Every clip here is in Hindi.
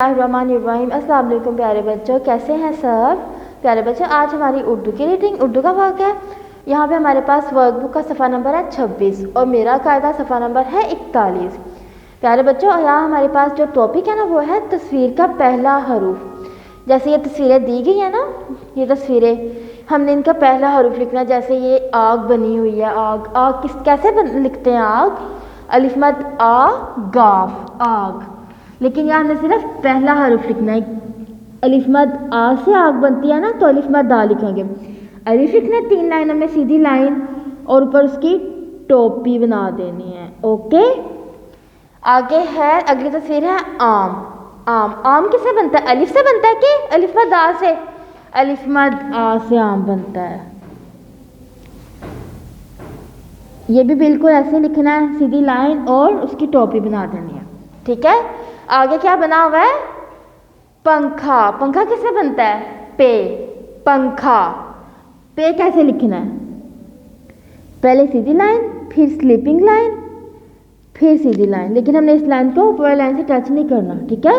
बिस्मिल्लाहिर्रहमानिर्रहीम। अस्सलाम वालेकुम प्यारे बच्चों, कैसे हैं सब प्यारे बच्चों। आज हमारी उर्दू की रीडिंग उर्दू का वर्क है। यहाँ पे हमारे पास वर्कबुक का सफ़ा नंबर है 26 और मेरा कायदा सफ़ा नंबर है 41। प्यारे बच्चों, यहाँ हमारे पास जो टॉपिक है ना वो है तस्वीर का पहला हरूफ। जैसे ये तस्वीरें दी गई है ना, ये तस्वीरें हमने इनका पहला हरूफ लिखना है। जैसे ये आग बनी हुई है, आग आग कैसे लिखते हैं आग, अलिफ मद आ गाफ आग। लेकिन यहाँ हमने सिर्फ पहला हरुफ लिखना है। अलिफ मद आ से आग बनती है ना, तो अलिफ मद दा लिखेंगे। अलिफ लिखना है 3 लाइनों में सीधी लाइन और ऊपर उसकी टोपी बना देनी है। ओके, आगे है अगली तस्वीर है आम। आम आम किससे बनता है, अलिफ से बनता है कि अलिफ मद आ से? अलिफ मद आ से आम बनता है। ये भी बिल्कुल ऐसे लिखना है, सीधी लाइन और उसकी टोपी बना देनी है। ठीक है, आगे क्या बना हुआ है, पंखा। पंखा किससे बनता है, पे। पंखा पे कैसे लिखना है, पहले सीधी लाइन फिर स्लीपिंग लाइन फिर सीधी लाइन। लेकिन हमने इस लाइन को ऊपर लाइन से टच नहीं करना, ठीक है।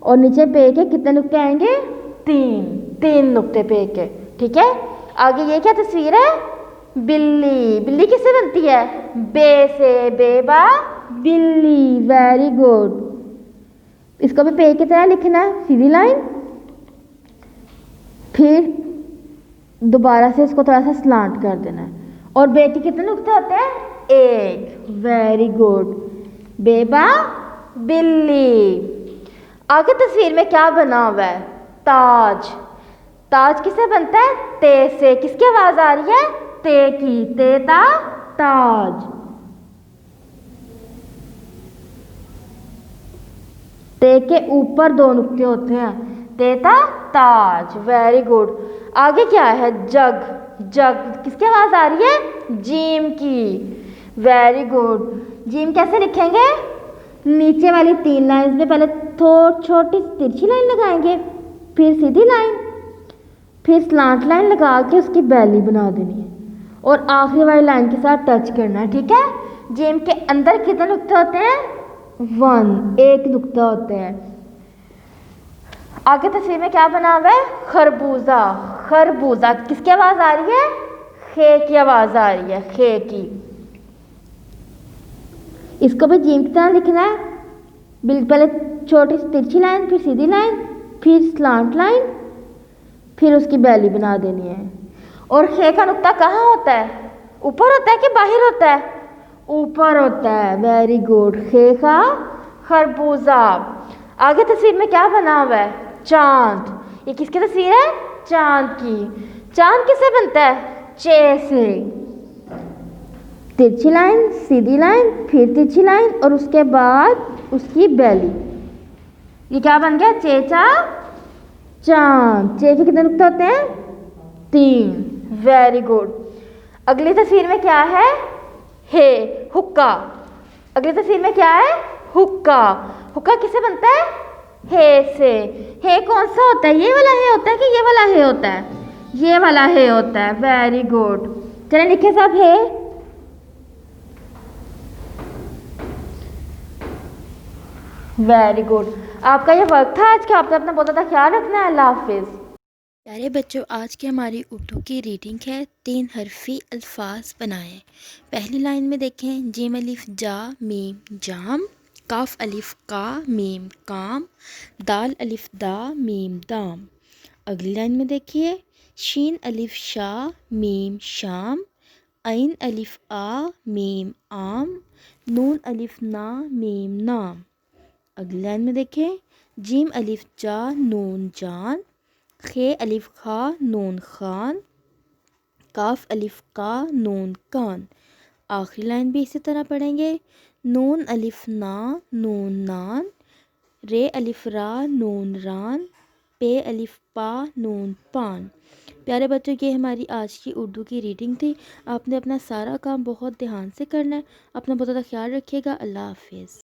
और नीचे पे के कितने नुक्ते आएंगे, 3 नुक्ते पे के, ठीक है। आगे ये क्या तस्वीर है, बिल्ली। बिल्ली किससे बनती है, बे से, बेबा बिल्ली, वेरी गुड। इसको भी पे की तरह लिखना है, सीधी लाइन फिर दोबारा से इसको थोड़ा सा स्लांट कर देना है। और बे के कितने नुक्ते होते हैं, 1, वेरी गुड। बेबा बिल्ली। आगे तस्वीर में क्या बना हुआ है, ताज। ताज किससे बनता है, ते से। किसकी आवाज आ रही है, ते की, तेता ताज। ते के ऊपर 2 नुक्ते होते हैं, तेता ताज, वेरी गुड। आगे क्या है, जग। जग किसकी आवाज आ रही है, जीम की, वेरी गुड। जीम कैसे लिखेंगे, नीचे वाली 3 लाइन में पहले छोटी तिरछी लाइन लगाएंगे, फिर सीधी लाइन, फिर स्लांट लाइन लगा के उसकी बैली बना देनी है और आखिरी वाली लाइन के साथ टच करना है, ठीक है। जीम के अंदर कितने नुक्ते होते हैं, 1 नुक्ता होता है। आगे तस्वीर में क्या बना हुआ है, खरबूजा। खरबूजा किसकी आवाज आ रही है, खे की आवाज आ रही है, खे की। इसको भी जीम की तरह लिखना है, पहले छोटी तिरछी लाइन फिर सीधी लाइन फिर स्लांट लाइन फिर उसकी बैली बना देनी है। और खे का नुक्ता कहाँ होता है, ऊपर होता है कि बाहर होता है, ऊपर होता है, वेरी गुड। खे का खरबूजा। आगे तस्वीर में क्या बना हुआ है, चांद। ये किसकी तस्वीर है, चांद की। चांद किससे बनता है, चे से। तिरछी लाइन सीधी लाइन फिर तिरछी लाइन और उसके बाद उसकी बैली। ये क्या बन गया, चेचा चांद। चे के कितने नुक्ते होते हैं, 3, वेरी गुड। अगली तस्वीर में क्या है, हे, हुक्का। अगली तस्वीर में क्या है, हुक्का। हुक्का किससे बनता है, हे से। हे कौन सा होता है, ये वाला हे होता है कि ये वाला हे होता है, ये वाला हे होता है, वेरी गुड। चलिए लिखे सब हे। Very good. आपका ये वर्क था आज का, आपने अपना बहुत ज़्यादा ख्याल रखना है। अल्लाह हाफिज़। प्यारे बच्चों, आज की हमारी उर्दू की रीडिंग है 3 हरफी अल्फाज बनाएं। पहली लाइन में देखें, जीम अलिफ जा मीम जाम, काफ अलिफ का मीम काम, दाल अलिफ दा मीम दाम। अगली लाइन में देखिए, शीन अलिफ शा मीम शाम, ऐन अलिफ आ मीम आम, नून अलिफ ना मीम नाम। अगली लाइन में देखें, जीम अलिफ जा नून जान, खे अलिफ खा नून खान, काफ अलिफ का नून कान। आखिरी लाइन भी इसी तरह पढ़ेंगे, नून अलिफ ना नून नान, रे अलिफ रा नून रान, पे अलिफ पा नून पान। प्यारे बच्चों, ये हमारी आज की उर्दू की रीडिंग थी। आपने अपना सारा काम बहुत ध्यान से करना है। अपना बहुत ज़्यादा ख्याल रखिएगा। अल्लाह हाफिज़।